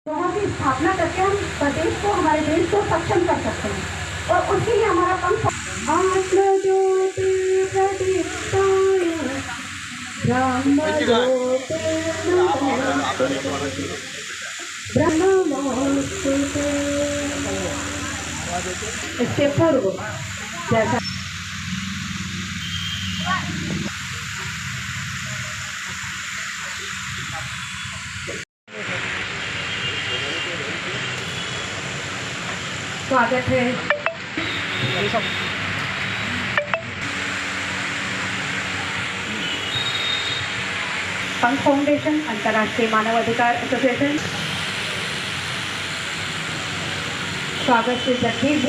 दोनों की स्थापना करके हम प्रदेश को, हमारे देश को सक्षम कर सकते हैं और उसके लिए हमारा काम इसके पूर्व जैसा स्वागत है। पंख फाउंडेशन, अंतर्राष्ट्रीय मानव अधिकार एसोसिएशन, स्वागत से जगदीश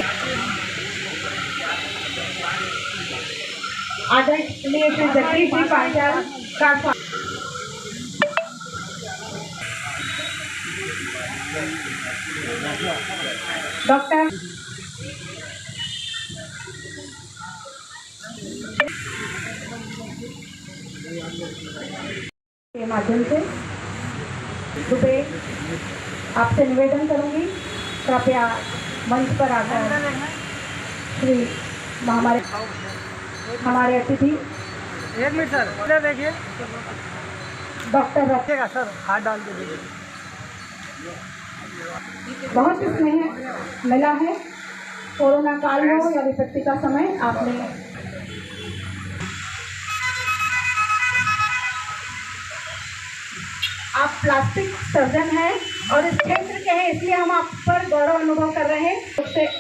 आदरणीय श्री जगदीश जी पांचाल का डॉक्टर के माध्यम से रुपये आपसे निवेदन करूंगी, कृपया मंच पर आकर श्री हमारे अतिथि एक मिनट सर देखिए डॉक्टर रखेगा सर, हाथ डाल के देखिए। बहुत स्नेह मिला है। कोरोना काल हो या विपत्ति का समय, आपने आप प्लास्टिक सर्जन हैं और इस क्षेत्र के हैं, इसलिए हम आप पर गौरव अनुभव कर रहे हैं।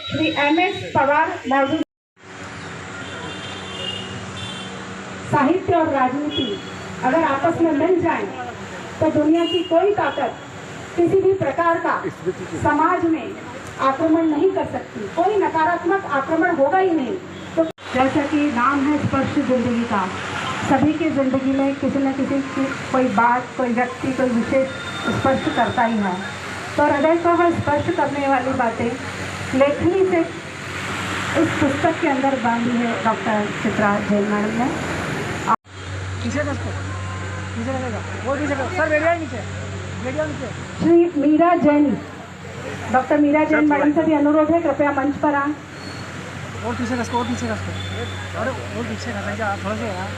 श्री MS पवार मौजूद। साहित्य और राजनीति अगर आपस में मिल जाए तो दुनिया की कोई ताकत किसी भी प्रकार का समाज में आक्रमण नहीं कर सकती, कोई नकारात्मक आक्रमण होगा ही नहीं। तो जैसा कि नाम है स्पर्श जिंदगी का, सभी की जिंदगी में किसी न किसी की कोई बात, कोई व्यक्ति, कोई विशेष स्पर्श करता ही है। तो हृदय को वह स्पर्श करने वाली बातें लेखनी से इस पुस्तक के अंदर बांधी है डॉक्टर चित्रा जैन मैडम ने। श्री मीरा जैन, डॉक्टर मीरा जैन मैडम से भी अनुरोध है, कृपया मंच पर आए। और पीछे रखो, और पीछे रखो, अरे और पीछे रखा थोड़ा सा यार,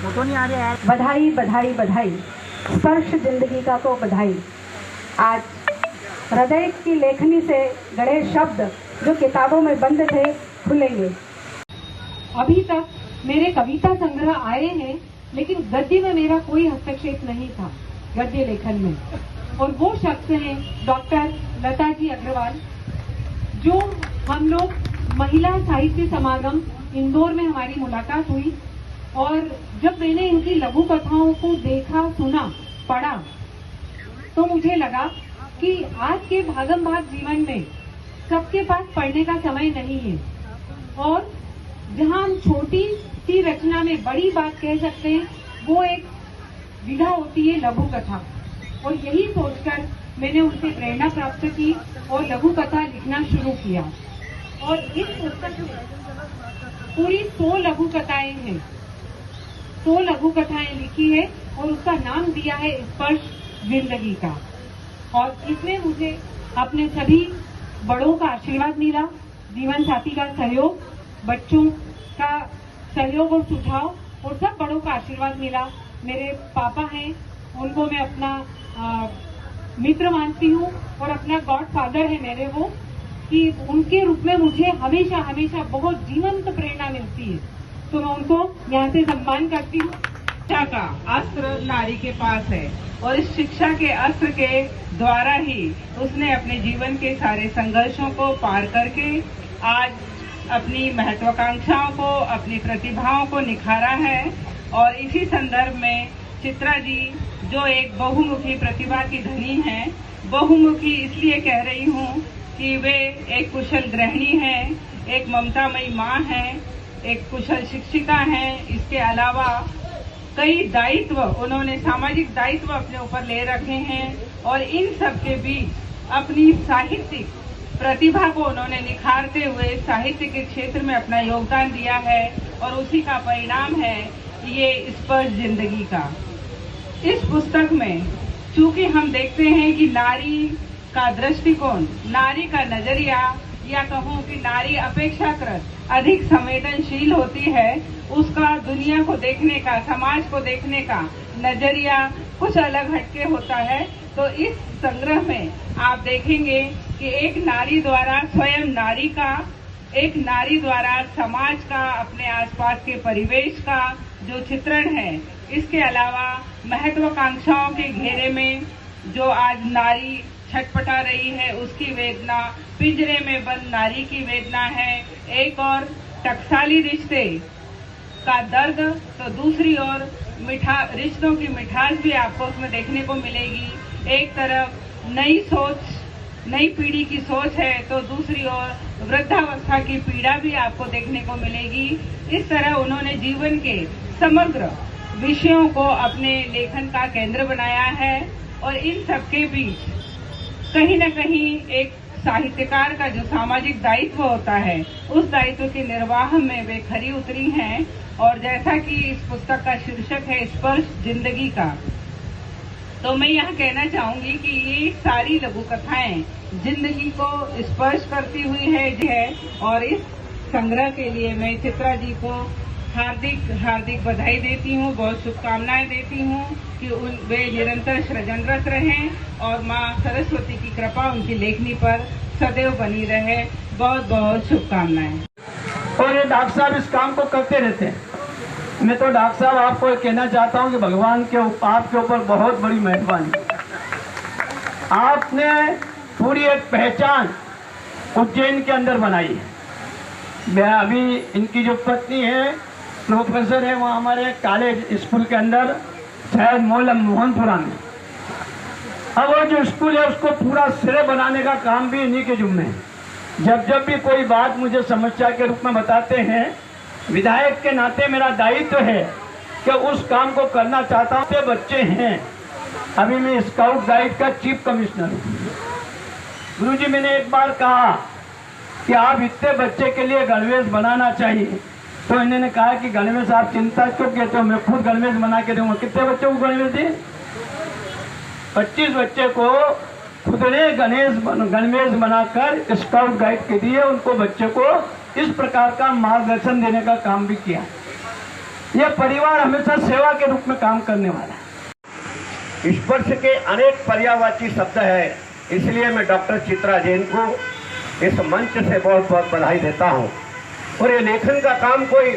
फोटो नहीं आ रहा यार। बधाई बधाई बधाई, स्पर्श जिंदगी का को बधाई। आज हृदय की लेखनी से गढ़े शब्द जो किताबों में बंद थे खुलेंगे। अभी तक मेरे कविता संग्रह आए हैं, लेकिन गद्य में मेरा कोई हस्तक्षेप नहीं था, गद्य लेखन में। और वो शख्स हैं डॉक्टर लता जी अग्रवाल, जो हम लोग महिला साहित्य समागम इंदौर में हमारी मुलाकात हुई और जब मैंने इनकी लघु कथाओं को देखा, सुना, पढ़ा तो मुझे लगा कि आज के भागम भाग जीवन में सबके पास पढ़ने का समय नहीं है और जहां हम छोटी सी रचना में बड़ी बात कह सकते हैं, वो एक विधा होती है लघु कथा। और यही सोचकर मैंने उनसे प्रेरणा प्राप्त की और लघु कथा लिखना शुरू किया। और इस पुस्तक में पूरी 100 लघु कथाएं हैं, 100 लघु कथाएं लिखी है और उसका नाम दिया है स्पर्श जिंदगी का। और इसमें मुझे अपने सभी बड़ों का आशीर्वाद मिला, जीवन साथी का सहयोग, बच्चों का सहयोग और सुझाव, और सब बड़ों का आशीर्वाद मिला। मेरे पापा हैं, उनको मैं अपना मित्र मानती हूँ और अपना गॉड फादर है मेरे वो, कि उनके रूप में मुझे हमेशा हमेशा बहुत जीवंत प्रेरणा मिलती है, तो मैं उनको यहाँ से सम्मान करती हूँ। शिक्षा का अस्त्र नारी के पास है और इस शिक्षा के अस्त्र के द्वारा ही उसने अपने जीवन के सारे संघर्षों को पार करके आज अपनी महत्वाकांक्षाओं को, अपनी प्रतिभाओं को निखारा है। और इसी संदर्भ में चित्रा जी, जो एक बहुमुखी प्रतिभा की धनी हैं, बहुमुखी इसलिए कह रही हूँ कि वे एक कुशल गृहिणी हैं, एक ममतामयी माँ हैं, एक कुशल शिक्षिका हैं। इसके अलावा कई दायित्व, उन्होंने सामाजिक दायित्व अपने ऊपर ले रखे हैं और इन सब के बीच अपनी साहित्यिक प्रतिभा को उन्होंने निखारते हुए साहित्य के क्षेत्र में अपना योगदान दिया है और उसी का परिणाम है ये स्पर्श जिंदगी का। इस पुस्तक में चूंकि हम देखते हैं कि नारी का दृष्टिकोण, नारी का नजरिया, या कहूँ कि नारी अपेक्षाकृत अधिक संवेदनशील होती है, उसका दुनिया को देखने का, समाज को देखने का नजरिया कुछ अलग हटके होता है। तो इस संग्रह में आप देखेंगे कि एक नारी द्वारा स्वयं नारी का, एक नारी द्वारा समाज का, अपने आसपास के परिवेश का जो चित्रण है, इसके अलावा महत्वाकांक्षाओं के घेरे में जो आज नारी छटपटा रही है उसकी वेदना, पिंजरे में बंद नारी की वेदना है, एक और टकसाली रिश्ते का दर्द, तो दूसरी ओर रिश्तों की मिठास भी आपको उसमें देखने को मिलेगी। एक तरफ नई सोच, नई पीढ़ी की सोच है, तो दूसरी ओर वृद्धावस्था की पीड़ा भी आपको देखने को मिलेगी। इस तरह उन्होंने जीवन के समग्र विषयों को अपने लेखन का केंद्र बनाया है और इन सबके बीच कहीं न कहीं एक साहित्यकार का जो सामाजिक दायित्व होता है, उस दायित्व के निर्वाह में वे खरी उतरी हैं। और जैसा कि इस पुस्तक का शीर्षक है स्पर्श जिंदगी का, तो मैं यहाँ कहना चाहूंगी कि ये सारी लघु कथाएं जिंदगी को स्पर्श करती हुई है। और इस संग्रह के लिए मैं चित्रा जी को हार्दिक बधाई देती हूँ, बहुत शुभकामनाएं देती हूँ कि वे निरंतर सृजनरत रहें और माँ सरस्वती की कृपा उनकी लेखनी पर सदैव बनी रहे। बहुत बहुत शुभकामनाएं। और ये डॉक्टर साहब इस काम को करते रहते हैं। मैं तो डॉक्टर साहब आपको कहना चाहता हूँ कि भगवान के आपके ऊपर बहुत बड़ी मेहरबानी। आपने पूरी एक पहचान उज्जैन के अंदर बनाई है। अभी इनकी जो पत्नी है प्रोफेसर है, वहाँ हमारे कॉलेज स्कूल के अंदर, शायद मोहनपुरा में। अब वो जो स्कूल है उसको पूरा सिरे बनाने का काम भी इन्हीं के जिम्मे है। जब भी कोई बात मुझे समस्या के रूप में बताते हैं, विधायक के नाते मेरा दायित्व है कि उस काम को करना चाहता हूँ। बच्चे हैं, अभी मैं स्काउट गाइड का चीफ कमिश्नर हूँ। गुरुजी, मैंने एक बार कहा कि आप इतने बच्चे के लिए गणवेश बनाना चाहिए, तो इन्होंने कहा कि गणवेश आप चिंता क्यों कहते हो, मैं खुद गणवेश बना के दूंगा। कितने बच्चों को गणवेश दिए? 25 बच्चे को खुद ने गणवेश बनाकर स्काउट गाइड के दिए। उनको बच्चे को इस प्रकार का मार्गदर्शन देने का काम भी किया। यह परिवार हमेशा सेवा के रूप में काम करने वाला है। स्पर्श के अनेक पर्यायवाची शब्द है, इसलिए मैं डॉक्टर चित्रा जैन को इस मंच से बहुत बहुत बधाई देता हूँ। और ये लेखन का काम कोई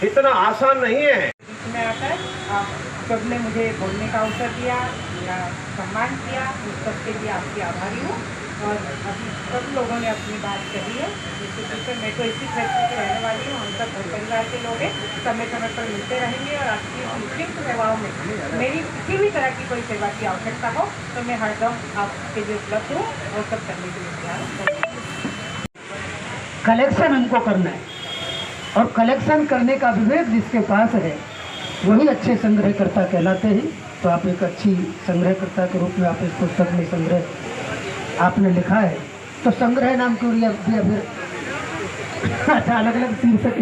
इतना आसान नहीं है। इसमें आकर आप सबने मुझे बोलने का अवसर दिया, मेरा सम्मान किया, उस सबके लिए आपकी आभारी हूँ। और अभी सब लोगों ने अपनी बात कही है। जिससे मैं तो इसी क्षेत्र की रहने वाली हूँ, हम सब घर परिवार के लोग हैं, समय समय पर मिलते रहेंगे। और आपकी संक्षिप्त सेवाओं में मेरी किसी भी तरह की कोई सेवा की आवश्यकता हो तो मैं हरदम आपके लिए उपलब्ध हूँ और सब करने के लिए तैयार हूँ। कलेक्शन हमको करना है, और कलेक्शन करने का विवेक जिसके पास है वही अच्छे संग्रहकर्ता कहलाते हैं। तो आप एक अच्छी संग्रहकर्ता के रूप में आप इस पुस्तक में संग्रह आपने लिखा है, तो संग्रह नाम क्यों लिया फिर? अच्छा, अलग अलग शीर्षक।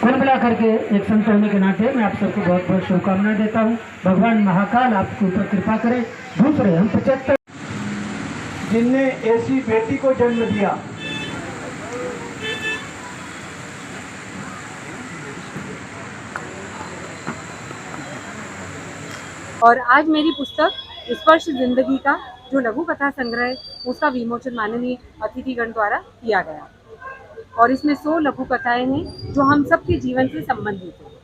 कुल मिला करके एक संत होने के नाते मैं आप सबको बहुत बहुत शुभकामनाएं देता हूँ। भगवान महाकाल आपके ऊपर कृपा करे। दूसरे हम 75 जिनने ऐसी बेटी को जन्म दिया, और आज मेरी पुस्तक स्पर्श जिंदगी का जो लघु कथा संग्रह है उसका विमोचन माननीय अतिथिगण द्वारा किया गया। और इसमें 100 लघु कथाएं हैं जो हम सबके जीवन से संबंधित हैं।